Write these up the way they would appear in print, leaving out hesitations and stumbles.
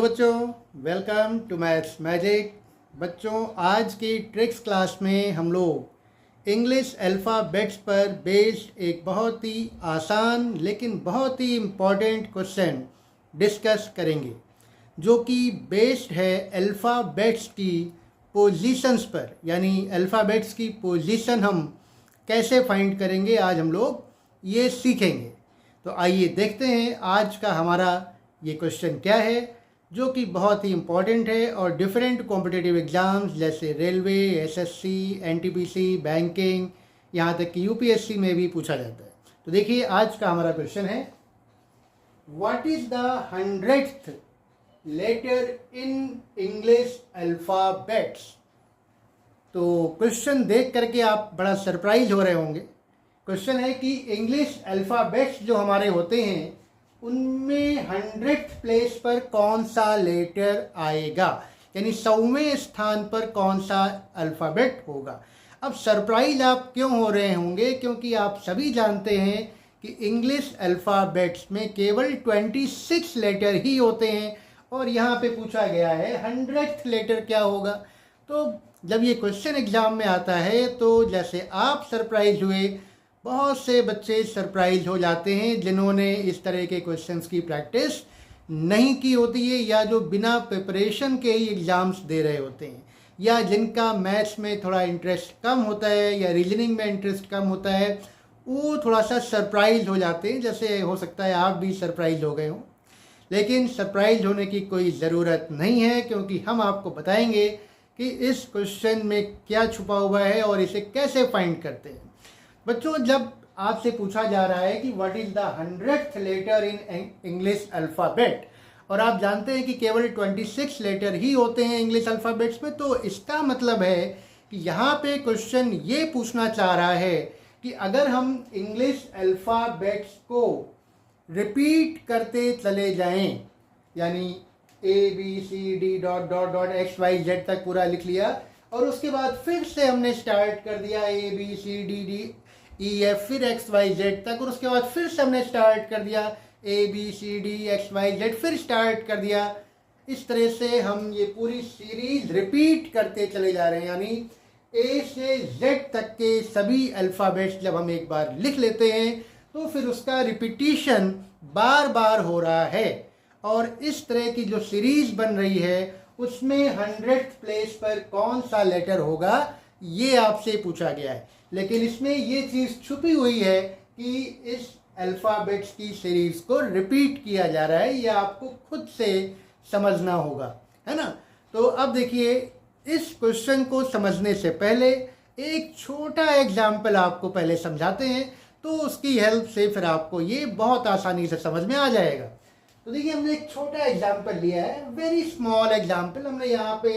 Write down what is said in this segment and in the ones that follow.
Hello बच्चों, welcome to maths magic. बच्चों, आज की ट्रिक्स क्लास में हम लोग इंग्लिश अल्फ़ाबेट्स पर बेस्ड एक बहुत ही आसान लेकिन बहुत ही इम्पॉर्टेंट क्वेश्चन डिस्कस करेंगे, जो कि बेस्ड है अल्फ़ाबेट्स की पोजीशंस पर। यानी अल्फ़ाबेट्स की पोजीशन हम कैसे फाइंड करेंगे, आज हम लोग ये सीखेंगे। तो आइए देखते हैं आज का हमारा ये क्वेश्चन क्या है, जो कि बहुत ही इम्पॉर्टेंट है और डिफरेंट कॉम्पिटिटिव एग्ज़ाम्स जैसे रेलवे, एसएससी, एनटीपीसी, बैंकिंग, यहाँ तक कि यूपीएससी में भी पूछा जाता है। तो देखिए आज का हमारा क्वेश्चन है, what is the 100th letter in English alphabets. तो क्वेश्चन देख करके आप बड़ा सरप्राइज हो रहे होंगे। क्वेश्चन है कि इंग्लिश अल्फ़ाबेट्स जो हमारे होते हैं उनमें 100th प्लेस पर कौन सा लेटर आएगा, यानी 100वें स्थान पर कौन सा अल्फ़ाबेट होगा। अब सरप्राइज आप क्यों हो रहे होंगे, क्योंकि आप सभी जानते हैं कि इंग्लिश अल्फ़ाबेट्स में केवल 26 लेटर ही होते हैं और यहाँ पे पूछा गया है 100th लेटर क्या होगा। तो जब ये क्वेश्चन एग्ज़ाम में आता है तो जैसे आप सरप्राइज हुए, बहुत से बच्चे सरप्राइज हो जाते हैं जिन्होंने इस तरह के क्वेश्चंस की प्रैक्टिस नहीं की होती है, या जो बिना प्रिपरेशन के ही एग्ज़ाम्स दे रहे होते हैं, या जिनका मैथ्स में थोड़ा इंटरेस्ट कम होता है या रीजनिंग में इंटरेस्ट कम होता है, वो थोड़ा सा सरप्राइज हो जाते हैं। जैसे हो सकता है आप भी सरप्राइज हो गए हों, लेकिन सरप्राइज होने की कोई ज़रूरत नहीं है, क्योंकि हम आपको बताएंगे कि इस क्वेश्चन में क्या छुपा हुआ है और इसे कैसे फाइंड करते हैं। बच्चों, जब आपसे पूछा जा रहा है कि what is the 100th letter in English alphabet, और आप जानते हैं कि केवल 26 लेटर ही होते हैं इंग्लिश अल्फ़ाबेट्स में, तो इसका मतलब है कि यहाँ पे क्वेश्चन ये पूछना चाह रहा है कि अगर हम इंग्लिश अल्फ़ाबेट्स को रिपीट करते चले जाएं, यानी ABCD dot dot dot XYZ तक पूरा लिख लिया और उसके बाद फिर से हमने स्टार्ट कर दिया ABCDDEF फिर XYZ तक, और उसके बाद फिर से हमने स्टार्ट कर दिया ABCDXYZ फिर स्टार्ट कर दिया। इस तरह से हम ये पूरी सीरीज रिपीट करते चले जा रहे हैं, यानी A से Z तक के सभी अल्फ़ाबेट्स जब हम एक बार लिख लेते हैं तो फिर उसका रिपीटिशन बार बार हो रहा है, और इस तरह की जो सीरीज बन रही है उसमें 100th प्लेस पर कौन सा लेटर होगा ये आपसे पूछा गया है। लेकिन इसमें ये चीज़ छुपी हुई है कि इस अल्फ़ाबेट्स की सीरीज को रिपीट किया जा रहा है, यह आपको खुद से समझना होगा, है ना। तो अब देखिए, इस क्वेश्चन को समझने से पहले एक छोटा एग्जाम्पल आपको पहले समझाते हैं, तो उसकी हेल्प से फिर आपको ये बहुत आसानी से समझ में आ जाएगा। तो देखिए, हमने एक छोटा एग्जाम्पल लिया है, वेरी स्मॉल एग्जाम्पल। हमने यहाँ पे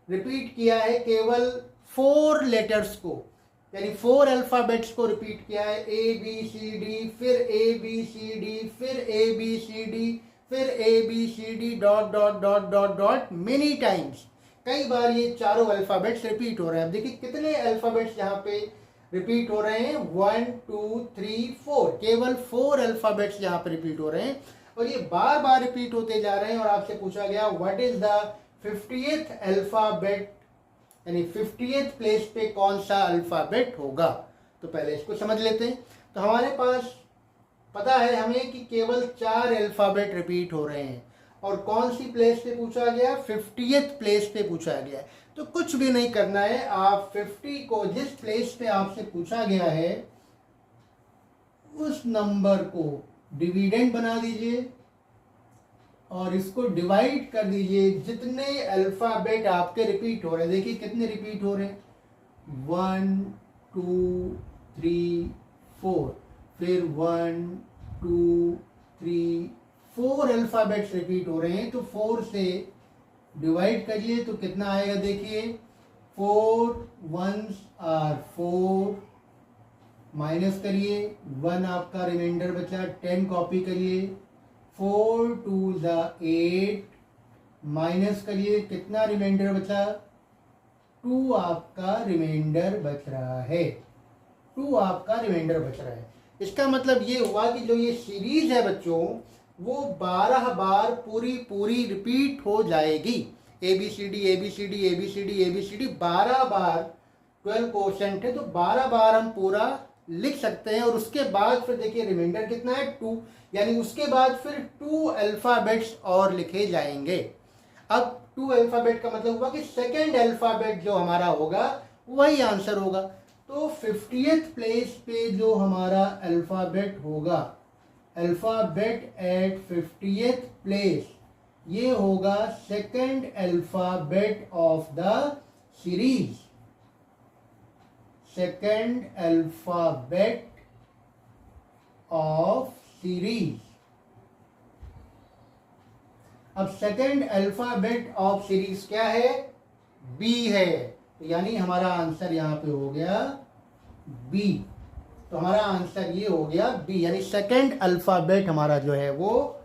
रिपीट किया है केवल 4 लेटर्स को, यानी 4 अल्फ़ाबेट्स को रिपीट किया है। ABCD फिर ABCD फिर ABCD फिर ABCD dot dot dot dot dot many times, कई बार ये चारों अल्फ़ाबेट्स रिपीट हो रहे हैं। अब देखिए कितने अल्फ़ाबेट्स यहाँ पे रिपीट हो रहे हैं, 1 2 3 4, केवल 4 अल्फ़ाबेट्स यहाँ पे रिपीट हो रहे हैं और ये बार बार रिपीट होते जा रहे हैं। और आपसे पूछा गया what is the 50th alphabet, यानी 50th प्लेस पे कौन सा अल्फ़ाबेट होगा। तो पहले इसको समझ लेते हैं। तो हमारे पास पता है हमें कि केवल 4 अल्फ़ाबेट रिपीट हो रहे हैं, और कौन सी प्लेस पे पूछा गया, 50th प्लेस पे पूछा गया है। तो कुछ भी नहीं करना है, आप 50 को जिस प्लेस पे आपसे पूछा गया है उस नंबर को डिविडेंड बना दीजिए और इसको डिवाइड कर दीजिए जितने अल्फ़ाबेट आपके रिपीट हो रहे हैं। देखिए कितने रिपीट हो रहे हैं, 1 2 3 4, फिर 1 2 3 4 अल्फ़ाबेट्स रिपीट हो रहे हैं। तो 4 से डिवाइड करिए तो कितना आएगा, देखिए 4 1s are 4, माइनस करिए 1 आपका रिमाइंडर बचा, 10 कॉपी करिए, 4 2s are 8, माइनस करिए कितना रिमाइंडर बचा, 2 आपका रिमाइंडर बच रहा है, 2 आपका रिमाइंडर बच रहा है। इसका मतलब ये हुआ कि जो ये सीरीज है बच्चों, वो 12 बार पूरी रिपीट हो जाएगी। ABCD ABCD ABCD ABCD 12 बार 12 क्वेश्चन थे, तो 12 बार हम पूरा लिख सकते हैं। और उसके बाद फिर देखिए रिमाइंडर कितना है 2, यानी उसके बाद फिर 2 अल्फ़ाबेट्स और लिखे जाएंगे। अब 2 अल्फ़ाबेट का मतलब हुआ कि सेकेंड अल्फ़ाबेट जो हमारा होगा वही आंसर होगा। तो 50th प्लेस पे जो हमारा अल्फ़ाबेट होगा, अल्फ़ाबेट एट 50th प्लेस, ये होगा second alphabet of the series. Second alphabet of series. अब सेकेंड अल्फ़ाबेट ऑफ सीरीज क्या है? बी है। तो यानी हमारा आंसर यहां पे हो गया बी। तो हमारा आंसर ये हो गया बी, यानी सेकेंड अल्फ़ाबेट हमारा जो है वो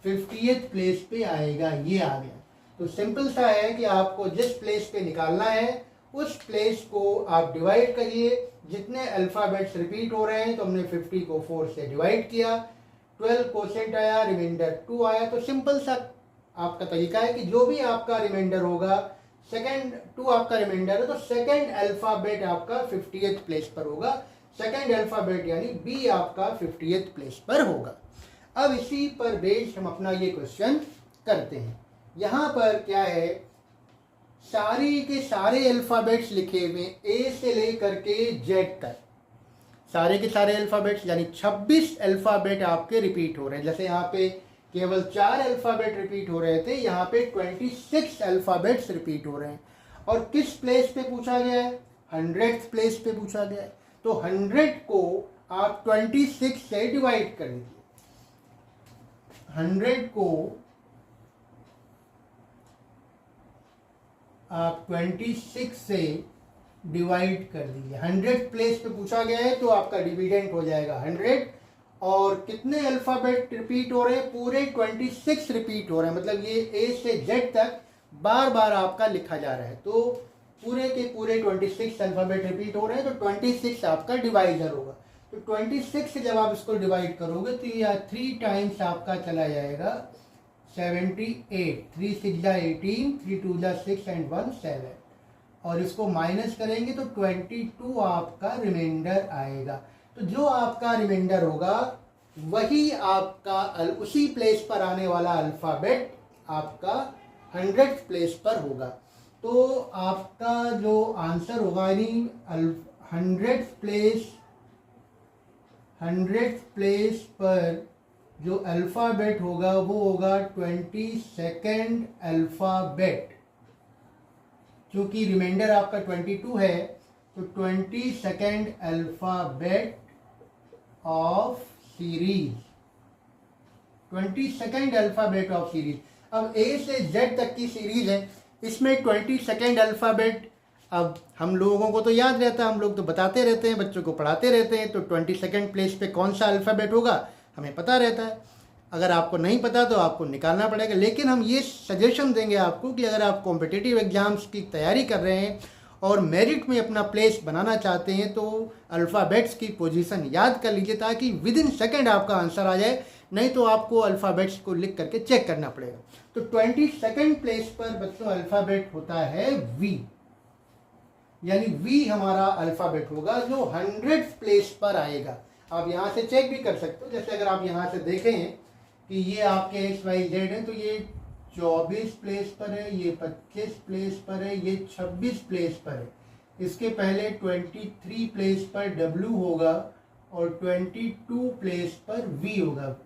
50th प्लेस पे आएगा। ये आ गया। तो सिंपल सा है कि आपको जिस प्लेस पे निकालना है उस प्लेस को आप डिवाइड करिए। जितने अल्फ़ाबेट्स रिपीट हो रहे हैं, तो हमने 50 को 4 से डिवाइड किया, 12 क्वोशेंट आया, रिमाइंडर 2 आया। तो सिंपल सा आपका तरीका है कि जो भी आपका रिमाइंडर होगा, सेकेंड 2 आपका रिमाइंडर है, तो सेकेंड अल्फ़ाबेट आपका 50th प्लेस पर होगा। सेकेंड अल्फ़ाबेट यानी बी आपका 50th प्लेस पर होगा। अब इसी पर बेस्ड हम अपना ये क्वेश्चन करते हैं। यहाँ पर क्या है, सारी के सारे अल्फ़ाबेट्स लिखे हुए ए से लेकर के जेड तक, सारे के सारे अल्फ़ाबेट्स यानी 26 अल्फ़ाबेट आपके रिपीट हो रहे हैं। जैसे यहाँ पे केवल 4 अल्फ़ाबेट रिपीट हो रहे थे, यहाँ पे 26 अल्फ़ाबेट्स रिपीट हो रहे हैं। और किस प्लेस पे पूछा गया है? 100th प्लेस पे पूछा गया है। तो 100 को आप 26 से डिवाइड कर दीजिए। 100 को आप 26 से डिवाइड कर दीजिए। 100 प्लेस पे पूछा गया है, तो आपका डिविडेंड हो जाएगा 100। और कितने अल्फ़ाबेट रिपीट हो रहे हैं? पूरे 26 रिपीट हो रहे हैं। मतलब ये ए से जेड तक बार बार आपका लिखा जा रहा है। तो पूरे के पूरे 26 अल्फ़ाबेट रिपीट हो रहे हैं, तो 26 आपका डिवाइजर होगा। तो 26 से जब आप इसको डिवाइड करोगे तो ये 3 टाइम्स आपका चला जाएगा 78। 3 6 जा 18, 3 2 जा 6 एंड 1 7। और इसको माइनस करेंगे तो 22 आपका रिमाइंडर आएगा। तो जो आपका रिमाइंडर होगा वही आपका उसी प्लेस पर आने वाला अल्फ़ाबेट आपका 100th प्लेस पर होगा। तो आपका जो आंसर होगा यानी 100th प्लेस पर जो अल्फ़ाबेट होगा वो होगा 22nd अल्फ़ाबेट। क्योंकि रिमाइंडर आपका 22 है, तो 22nd alphabet of series. 22nd alphabet of series. अब ए से जेड तक की सीरीज है, इसमें 22nd अल्फ़ाबेट। अब हम लोगों को तो याद रहता है, हम लोग तो बताते रहते हैं, बच्चों को पढ़ाते रहते हैं। तो 22nd प्लेस पे कौन सा अल्फ़ाबेट होगा हमें पता रहता है। अगर आपको नहीं पता तो आपको निकालना पड़ेगा। लेकिन हम ये सजेशन देंगे आपको कि अगर आप कॉम्पिटिटिव एग्जाम्स की तैयारी कर रहे हैं और मेरिट में अपना प्लेस बनाना चाहते हैं, तो अल्फ़ाबेट्स की पोजीशन याद कर लीजिए, ताकि विद इन सेकेंड आपका आंसर आ जाए। नहीं तो आपको अल्फ़ाबेट्स को लिख करके चेक करना पड़ेगा। तो 22nd प्लेस पर बच्चों अल्फ़ाबेट होता है वी, यानी वी हमारा अल्फ़ाबेट होगा जो 100th प्लेस पर आएगा। आप यहाँ से चेक भी कर सकते हो। जैसे अगर आप यहाँ से देखें कि ये आपके XYZ है, तो ये 24 प्लेस पर है, ये 25 प्लेस पर है, ये 26 प्लेस पर है। इसके पहले 23 प्लेस पर W होगा और 22 प्लेस पर V होगा।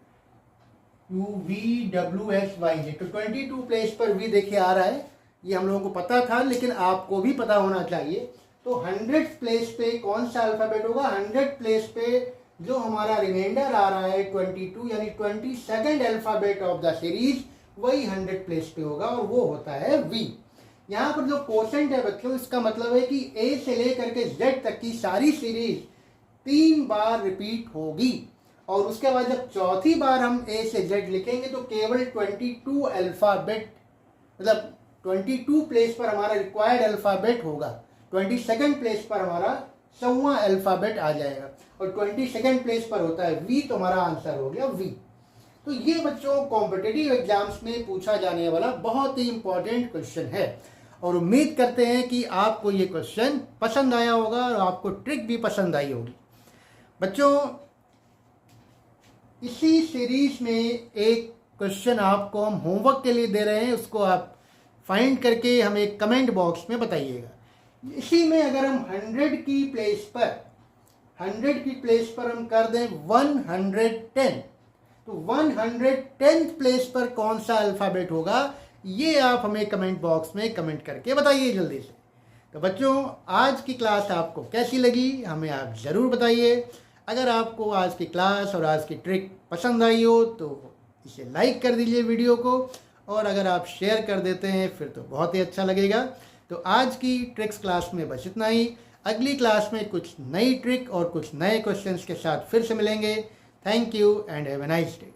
UVWXYZ। तो 22 प्लेस पर V देखिए आ रहा है। ये हम लोगों को पता था, लेकिन आपको भी पता होना चाहिए। तो 100th प्लेस पे कौन सा अल्फ़ाबेट होगा? 100th प्लेस पे जो हमारा रिमाइंडर आ रहा है 22, यानी 22nd alphabet of the series, वही 100th प्लेस पे होगा और वो होता है V। यहाँ पर जो क्वोशेंट है बच्चों, इसका मतलब है कि A से लेकर के Z तक की सारी सीरीज 3 बार रिपीट होगी। और उसके बाद जब चौथी बार हम A से Z लिखेंगे तो केवल 22 अल्फ़ाबेट, मतलब 22 प्लेस पर हमारा रिक्वायर्ड अल्फ़ाबेट होगा। 22nd प्लेस पर हमारा 100वां अल्फ़ाबेट आ जाएगा और 22nd प्लेस पर होता है V। तो हमारा आंसर हो गया V। तो ये बच्चों कॉम्पिटिटिव एग्जाम्स में पूछा जाने वाला बहुत ही इम्पोर्टेंट क्वेश्चन है और उम्मीद करते हैं कि आपको ये क्वेश्चन पसंद आया होगा और आपको ट्रिक भी पसंद आई होगी। बच्चों, इसी सीरीज में एक क्वेश्चन आपको हम होमवर्क के लिए दे रहे हैं, उसको आप फाइंड करके हमें कमेंट बॉक्स में बताइएगा। इसी में अगर हम 100 की प्लेस पर हम कर दें 110, तो 110th प्लेस पर कौन सा अल्फ़ाबेट होगा, ये आप हमें कमेंट बॉक्स में कमेंट करके बताइए जल्दी से। तो बच्चों, आज की क्लास आपको कैसी लगी हमें आप ज़रूर बताइए। अगर आपको आज की क्लास और आज की ट्रिक पसंद आई हो तो इसे लाइक कर दीजिए वीडियो को, और अगर आप शेयर कर देते हैं फिर तो बहुत ही अच्छा लगेगा। तो आज की ट्रिक्स क्लास में बस इतना ही। अगली क्लास में कुछ नई ट्रिक और कुछ नए क्वेश्चंस के साथ फिर से मिलेंगे। Thank you and have a nice day.